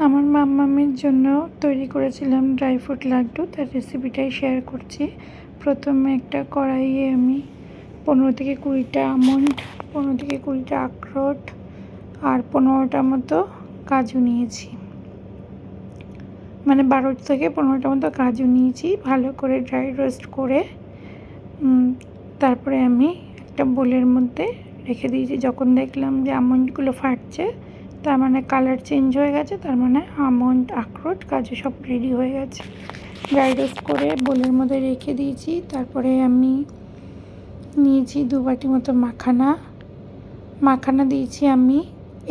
আমার মাম্মামের জন্য তৈরি করেছিলাম ড্রাই ফ্রুট লাড্ডু, তার রেসিপিটাই শেয়ার করছি। প্রথমে একটা কড়াইয়ে আমি 15 থেকে 20টা আমন্ড, 15 থেকে 20টা আখরোট আর 15টা মতো কাজু নিয়েছি, মানে 12 থেকে 15টা মতো কাজু নিয়েছি। ভালো করে ড্রাই রোস্ট করে তারপরে আমি একটা বোলের মধ্যে রেখে দিয়েছি। যখন দেখলাম যে আমন্ডগুলো ফাটছে, তার মানে কালার চেঞ্জ হয়ে গেছে, তার মানে আমন্ড, আখরোট, কাজু সব রেডি হয়ে গেছে। ড্রাই রোস্ট করে বোলের মধ্যে রেখে দিয়েছি। তারপরে আমি নিয়েছি 2 বাটি মতো মাখানা দিয়েছি আমি।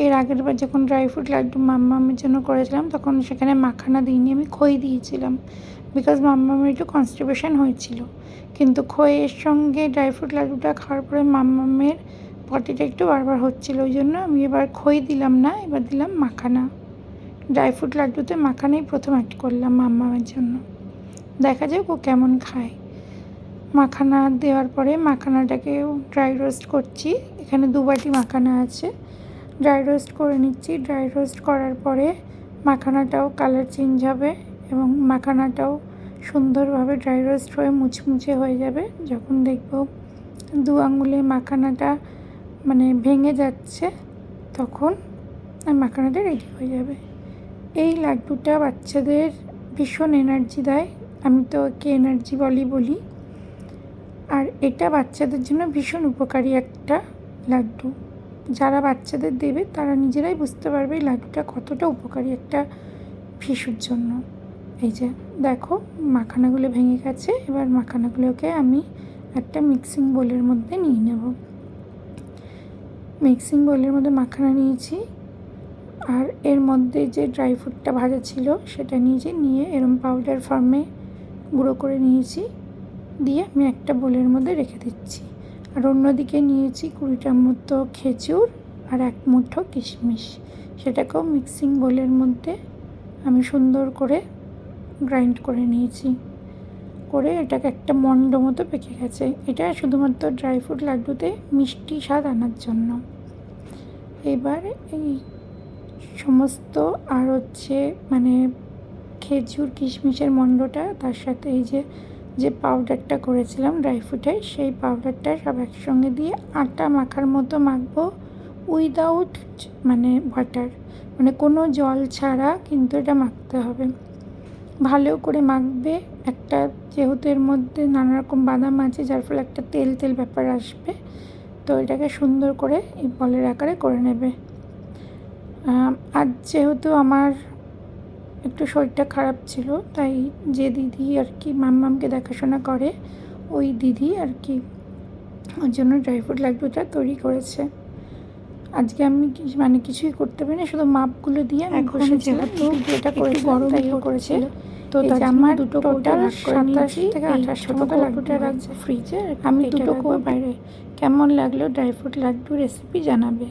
এর আগের বার যখন ড্রাই ফ্রুট লাড্ডু মাম্মামের জন্য করেছিলাম, তখন সেখানে মাখানা দিইনি, আমি খই দিয়েছিলাম, বিকজ মাম্মামের একটু কনস্টিপেশন হয়েছিল। কিন্তু খইয়ের সঙ্গে ড্রাই ফ্রুট লাড্ডুটা খাওয়ার পরে মাম্মামের পটিটা একটু বারবার হচ্ছিলো, ওই জন্য আমি এবার খই দিলাম না, এবার দিলাম মাখানা। ড্রাই ফ্রুট লাড্ডুতে মাখানাই প্রথম অ্যাড করলাম মাম্মামের জন্য, দেখা যাক ও কেমন খায়। মাখানা দেওয়ার পরে মাখানাটাকেও ড্রাই রোস্ট করছি। এখানে 2 বাটি মাখানা আছে, ড্রাই রোস্ট করে নিচ্ছি। ড্রাই রোস্ট করার পরে মাখানাটাও কালার চেঞ্জ হবে এবং মাখানাটাও সুন্দরভাবে ড্রাই রোস্ট হয়ে মুচমুচে হয়ে যাবে। যখন দেখব 2 আঙুলে মাখানাটা মানে ভেঙে যাচ্ছে, তখন মাখানাটা রেডি হয়ে যাবে। এই লাড্ডুটা বাচ্চাদের ভীষণ এনার্জি দেয়, আমি তো ওকে এনার্জি বলি। আর এটা বাচ্চাদের জন্য ভীষণ উপকারী একটা লাড্ডু। যারা বাচ্চাদের দেবে তারা নিজেরাই বুঝতে পারবে এই লাড্ডুটা কতটা উপকারী একটা শিশুর জন্য। এই যে দেখো মাখানাগুলো ভেঙে গেছে, এবার মাখানাগুলোকে আমি একটা মিক্সিং বোলের মধ্যে নিয়ে নেব। মিক্সিং বোলের মধ্যে মাখানা নিয়েছি, আর এর মধ্যে যে ড্রাই ফ্রুটটা ভাজা ছিল সেটা নিয়ে এরম পাউডার ফর্মে গুঁড়ো করে নিয়েছি, দিয়ে আমি একটা বোলের মধ্যে রেখে দিচ্ছি। আর অন্যদিকে নিয়েছি 20টার মতো খেজুর আর 1 মুঠো কিশমিশ, সেটাকেও মিক্সিং বোলের মধ্যে আমি সুন্দর করে গ্রাইন্ড করে নিয়েছি। করে এটাকে একটা মন্ড মতো পেকে গেছে। এটা শুধুমাত্র ড্রাই ফ্রুট লাড্ডুতে মিষ্টি স্বাদ আনার জন্য। এবার এই সমস্ত আর মানে খেজুর কিশমিশের মন্ডটা, তার সাথে এই যে পাউডারটা করেছিলাম ড্রাই ফ্রুটের, সেই পাউডারটা সব একসঙ্গে দিয়ে আটা মাখার মতো মাখবো, উইদাউট মানে বাটার, মানে কোনো জল ছাড়া কিন্তু এটা মাখতে হবে। ভালো করে মাখবে। একটা যেহেতু এর মধ্যে নানা রকম বাদাম আছে, যার ফলে একটা তেল ব্যাপার আসবে, তো এটাকে সুন্দর করে এই বলের আকারে করে নেবে। আজ যেহেতু আমার একটু শরীরটা খারাপ ছিল, তাই যে দিদি আর কি মাম্মামকে দেখাশোনা করে, ওই দিদি আর কি ওর জন্য ড্রাই ফ্রুট লাড্ডুটা তৈরি করেছে। আজকে আমি মানে কিছুই করতে পারি না, শুধু মাপগুলো দিয়ে আমি বসেছিলাম। যেটা করে গরম তাইও করেছিল, তো আমার টোটাল 27 থেকে 28টা মতো লাড্ডুটা রাখবো ফ্রিজে। আমি 2টো বাইরে। কেমন লাগলো ড্রাই ফ্রুট লাড্ডু রেসিপি জানাবে।